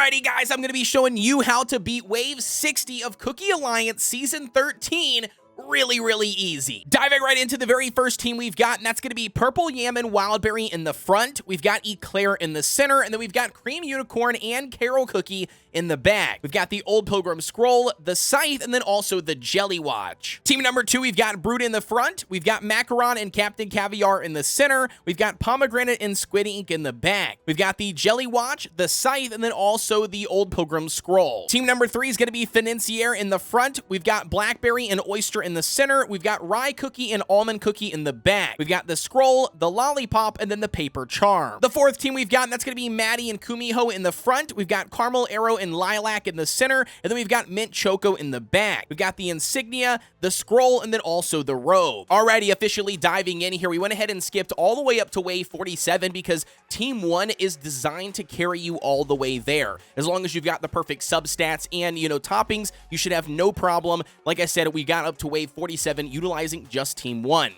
Alrighty, guys, I'm going to be showing you how to beat Wave 60 of Cookie Alliance Season 13 really easy. Diving right into the very first team we've got, and that's going to be Purple Yam and Wildberry in the front. We've got Eclair in the center, and then we've got Cream Unicorn and Carol Cookie in the back. We've got the Old Pilgrim Scroll, the Scythe, and then also the Jelly Watch. Team number 2, we've got Brood in the front. We've got Macaron and Captain Caviar in the center. We've got Pomegranate and Squid Ink in the back. We've got the Jelly Watch, the Scythe, and then also the Old Pilgrim Scroll. Team number 3 is going to be Financier in the front. We've got Blackberry and Oyster in the center. We've got Rye Cookie and Almond Cookie in the back. We've got the Scroll, the Lollipop, and then the Paper Charm. The fourth team we've got, and that's going to be Maddie and Kumiho in the front. We've got Caramel Arrow and Lilac in the center, and then we've got Mint Choco in the back. We've got the Insignia, the Scroll, and then also the Robe. Alrighty, officially diving in here, we went ahead and skipped all the way up to Wave 47 because Team 1 is designed to carry you all the way there. As long as you've got the perfect substats and, toppings, you should have no problem. Like I said, we got up to Wave 47 utilizing just Team 1.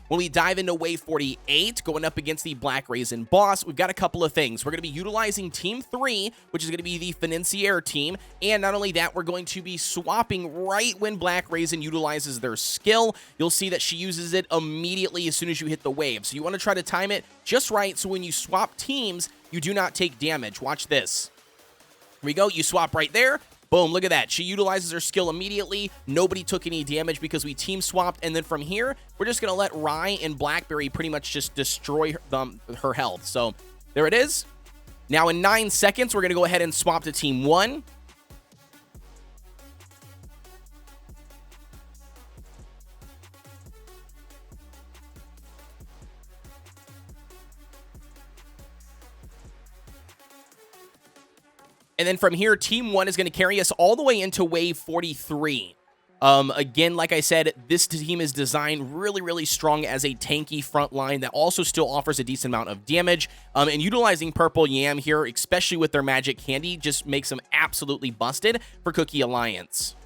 When we dive into Wave 48, going up against the Black Raisin boss, we've got a couple of things. We're going to be utilizing Team 3, which is going to be the Financier team, and not only that, we're going to be swapping right when Black Raisin utilizes their skill. You'll see that she uses it immediately as soon as you hit the wave. So you want to try to time it just right so when you swap teams, you do not take damage. Watch this. Here we go. You swap right there. Boom, look at that. She utilizes her skill immediately. Nobody took any damage because we team swapped. And then from here, we're just going to let Rye and Blackberry pretty much just destroy her health. So there it is. Now in 9 seconds, we're going to go ahead and swap to Team 1. And then from here, Team 1 is going to carry us all the way into Wave 43. Again, like I said, this team is designed really strong as a tanky front line that also still offers a decent amount of damage. And utilizing Purple Yam here, especially with their Magic Candy, just makes them absolutely busted for Cookie Alliance.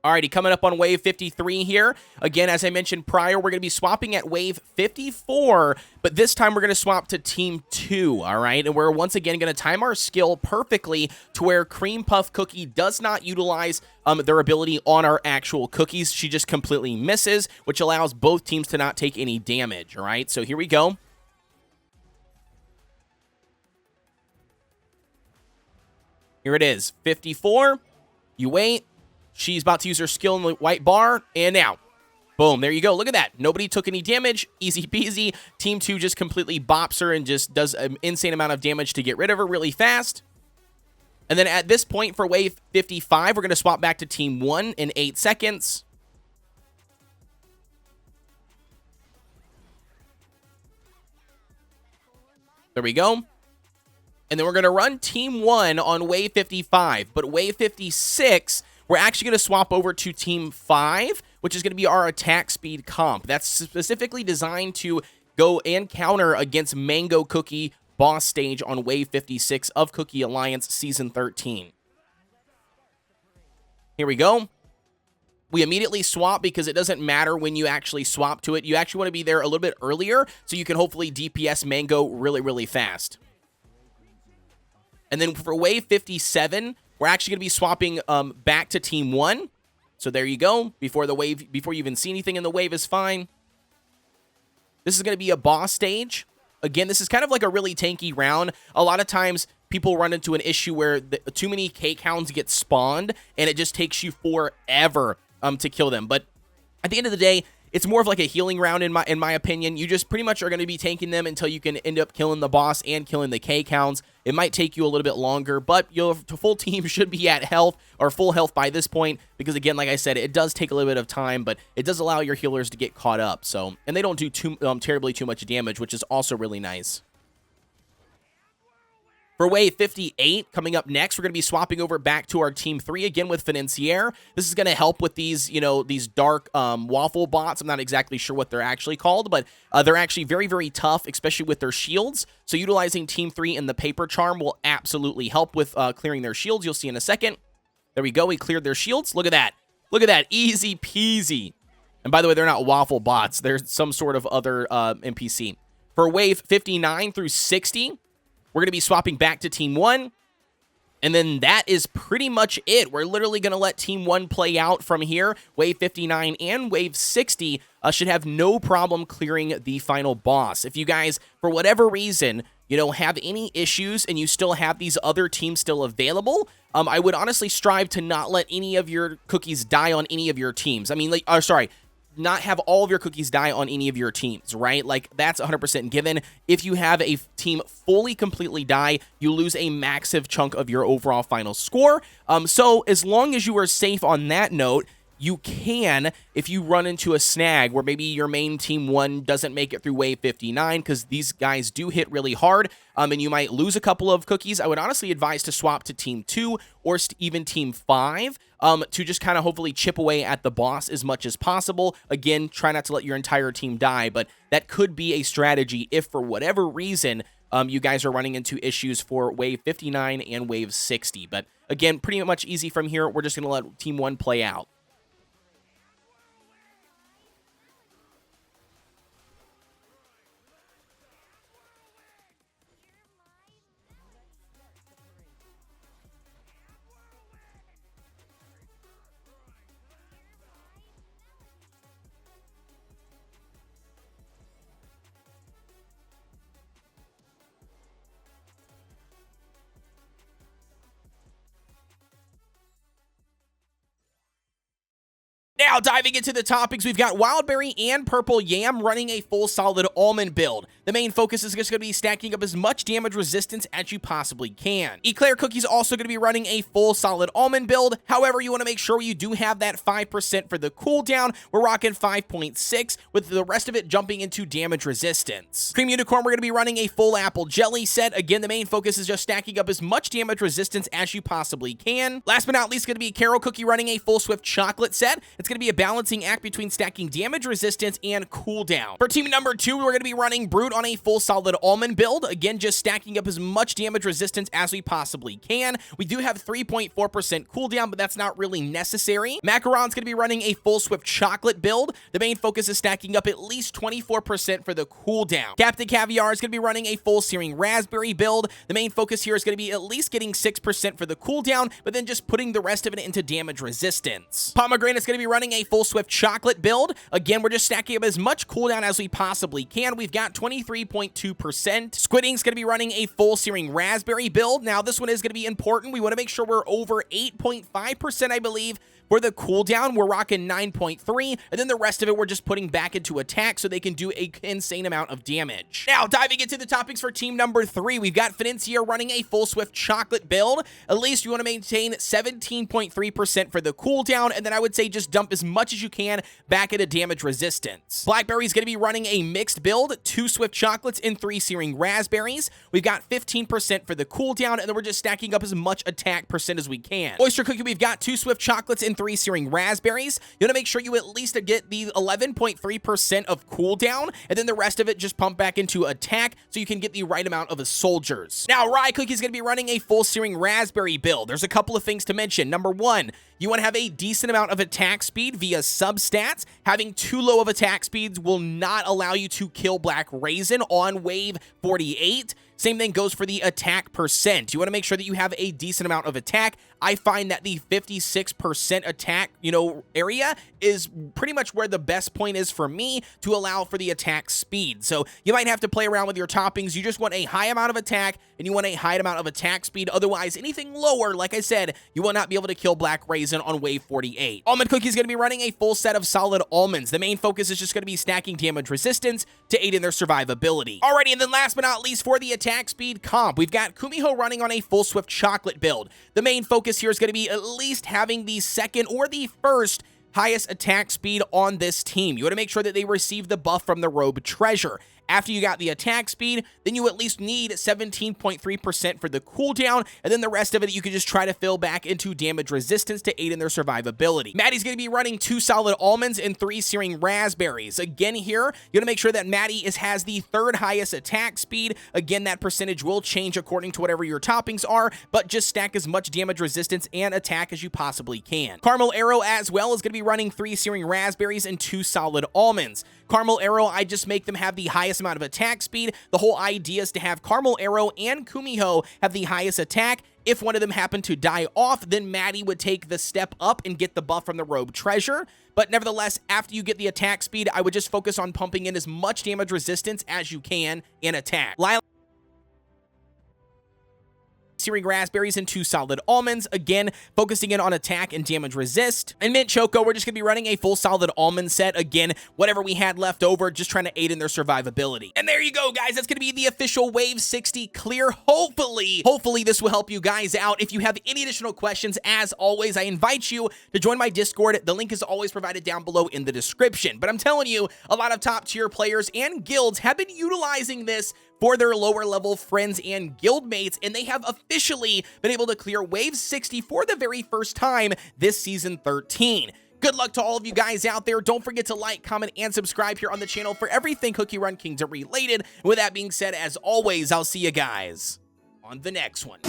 Alrighty, coming up on Wave 53 here. Again, as I mentioned prior, we're going to be swapping at Wave 54, but this time we're going to swap to Team 2, alright? And we're once again going to time our skill perfectly to where Cream Puff Cookie does not utilize their ability on our actual cookies. She just completely misses, which allows both teams to not take any damage, alright? So here we go. Here it is, 54. You wait. She's about to use her skill in the white bar, and now, boom, there you go. Look at that. Nobody took any damage. Easy peasy. Team 2 just completely bops her and just does an insane amount of damage to get rid of her really fast. And then at this point for Wave 55, we're going to swap back to Team 1 in 8 seconds. There we go. And then we're going to run Team 1 on Wave 55, but Wave 56... we're actually going to swap over to Team 5, which is going to be our attack speed comp. That's specifically designed to go and counter against Mango Cookie boss stage on Wave 56 of Cookie Alliance Season 13. Here we go. We immediately swap because it doesn't matter when you actually swap to it. You actually want to be there a little bit earlier so you can hopefully DPS Mango really fast. And then for Wave 57... we're actually going to be swapping back to Team 1. So there you go. Before you even see anything in the wave is fine. This is going to be a boss stage. Again, this is kind of like a really tanky round. A lot of times, people run into an issue where too many cake hounds get spawned, and it just takes you forever to kill them. But at the end of the day, it's more of like a healing round in my opinion. You just pretty much are going to be tanking them until you can end up killing the boss and killing the K counts. It might take you a little bit longer, but your full team should be at health or full health by this point, because again, like I said, it does take a little bit of time, but it does allow your healers to get caught up. So, and they don't do terribly too much damage, which is also really nice. For wave 58, coming up next, we're going to be swapping over back to our team 3 again with Financier. This is going to help with these, these dark waffle bots. I'm not exactly sure what they're actually called, but they're actually very, very tough, especially with their shields. So utilizing team 3 and the paper charm will absolutely help with clearing their shields. You'll see in a second. There we go. We cleared their shields. Look at that. Look at that. Easy peasy. And by the way, they're not waffle bots. They're some sort of other NPC. For wave 59 through 60, we're going to be swapping back to Team 1, and then that is pretty much it. We're literally going to let Team 1 play out from here. Wave 59 and Wave 60 should have no problem clearing the final boss. If you guys, for whatever reason, have any issues and you still have these other teams still available, I would honestly strive to not let any of your cookies die on any of your teams. I mean, not have all of your cookies die on any of your teams, right? Like, that's 100% given. If you have a team fully, completely die, you lose a massive chunk of your overall final score. So as long as you are safe on that note, you can, if you run into a snag where maybe your main team 1 doesn't make it through wave 59, because these guys do hit really hard, and you might lose a couple of cookies, I would honestly advise to swap to team 2 or even team 5 to just kind of hopefully chip away at the boss as much as possible. Again, try not to let your entire team die, but that could be a strategy if for whatever reason you guys are running into issues for wave 59 and wave 60. But again, pretty much easy from here. We're just going to let team 1 play out. Now, diving into the topics, we've got Wildberry and Purple Yam running a full solid almond build. The main focus is just going to be stacking up as much damage resistance as you possibly can. Eclair Cookie's also going to be running a full solid almond build. However, you want to make sure you do have that 5% for the cooldown. We're rocking 5.6, with the rest of it jumping into damage resistance. Cream Unicorn, we're going to be running a full apple jelly set. Again, the main focus is just stacking up as much damage resistance as you possibly can. Last but not least, going to be Carol Cookie running a full Swift chocolate set. It's going to be a balancing act between stacking damage resistance and cooldown. For team number 2, we're going to be running Brute on a full solid almond build. Again, just stacking up as much damage resistance as we possibly can. We do have 3.4% cooldown, but that's not really necessary. Macaron's going to be running a full Swift chocolate build. The main focus is stacking up at least 24% for the cooldown. Captain Caviar is going to be running a full searing raspberry build. The main focus here is going to be at least getting 6% for the cooldown, but then just putting the rest of it into damage resistance. Pomegranate's going to be running a full Swift chocolate build. Again, we're just stacking up as much cooldown as we possibly can. We've got 23.2%. Squidding's going to be running a full searing raspberry build. Now, this one is going to be important. We want to make sure we're over 8.5%, I believe. For the cooldown, we're rocking 9.3, and then the rest of it we're just putting back into attack so they can do an insane amount of damage. Now, diving into the topics for team number 3, we've got Financier running a full Swift chocolate build. At least you want to maintain 17.3% for the cooldown, and then I would say just dump as much as you can back into damage resistance. Blackberry's going to be running a mixed build, 2 Swift chocolates and 3 searing raspberries. We've got 15% for the cooldown, and then we're just stacking up as much attack percent as we can. Oyster Cookie, we've got 2 Swift chocolates and 3 searing raspberries. You want to make sure you at least get the 11.3% of cooldown, and then the rest of it just pump back into attack so you can get the right amount of soldiers. Now, Rye Cookie's going to be running a full searing raspberry build. There's a couple of things to mention. Number 1, you want to have a decent amount of attack speed via substats. Having too low of attack speeds will not allow you to kill Black Raisin on wave 48. Same thing goes for the attack percent. You want to make sure that you have a decent amount of attack. I find that the 56% attack, area is pretty much where the best point is for me to allow for the attack speed. So you might have to play around with your toppings. You just want a high amount of attack and you want a high amount of attack speed. Otherwise, anything lower, like I said, you will not be able to kill Black Raisin on wave 48. Almond Cookie is going to be running a full set of solid almonds. The main focus is just going to be stacking damage resistance to aid in their survivability. Alrighty, and then last but not least for the attack speed comp, we've got Kumiho running on a full Swift Chocolate build. The main focus here is going to be at least having the second or the first highest attack speed on this team. You want to make sure that they receive the buff from the Robe Treasure. After you got the attack speed, then you at least need 17.3% for the cooldown, and then the rest of it you can just try to fill back into damage resistance to aid in their survivability. Maddie's going to be running 2 solid almonds and 3 searing raspberries. Again here, you want to make sure that Maddie has the 3rd highest attack speed. Again, that percentage will change according to whatever your toppings are, but just stack as much damage resistance and attack as you possibly can. Caramel Arrow as well is going to be running 3 searing raspberries and 2 solid almonds. Caramel Arrow, I just make them have the highest amount of attack speed. The whole idea is to have Caramel Arrow and Kumiho have the highest attack. If one of them happened to die off, then Maddie would take the step up and get the buff from the Robe Treasure. But nevertheless, after you get the attack speed, I would just focus on pumping in as much damage resistance as you can in attack. Searing raspberries and 2 solid almonds, again focusing in on attack and damage resist. And Mint Choco, we're just gonna be running a full solid almond set. Again, whatever we had left over, just trying to aid in their survivability. And there you go, guys. That's gonna be the official Wave 60 clear. Hopefully this will help you guys out. If you have any additional questions, as always, I invite you to join my Discord. The link is always provided down below in the description. But I'm telling you, a lot of top tier players and guilds have been utilizing this for their lower level friends and guildmates, and they have officially been able to clear Wave 60 for the very first time this Season 13. Good luck to all of you guys out there. Don't forget to like, comment, and subscribe here on the channel for everything Cookie Run Kingdom related. With that being said, as always, I'll see you guys on the next one.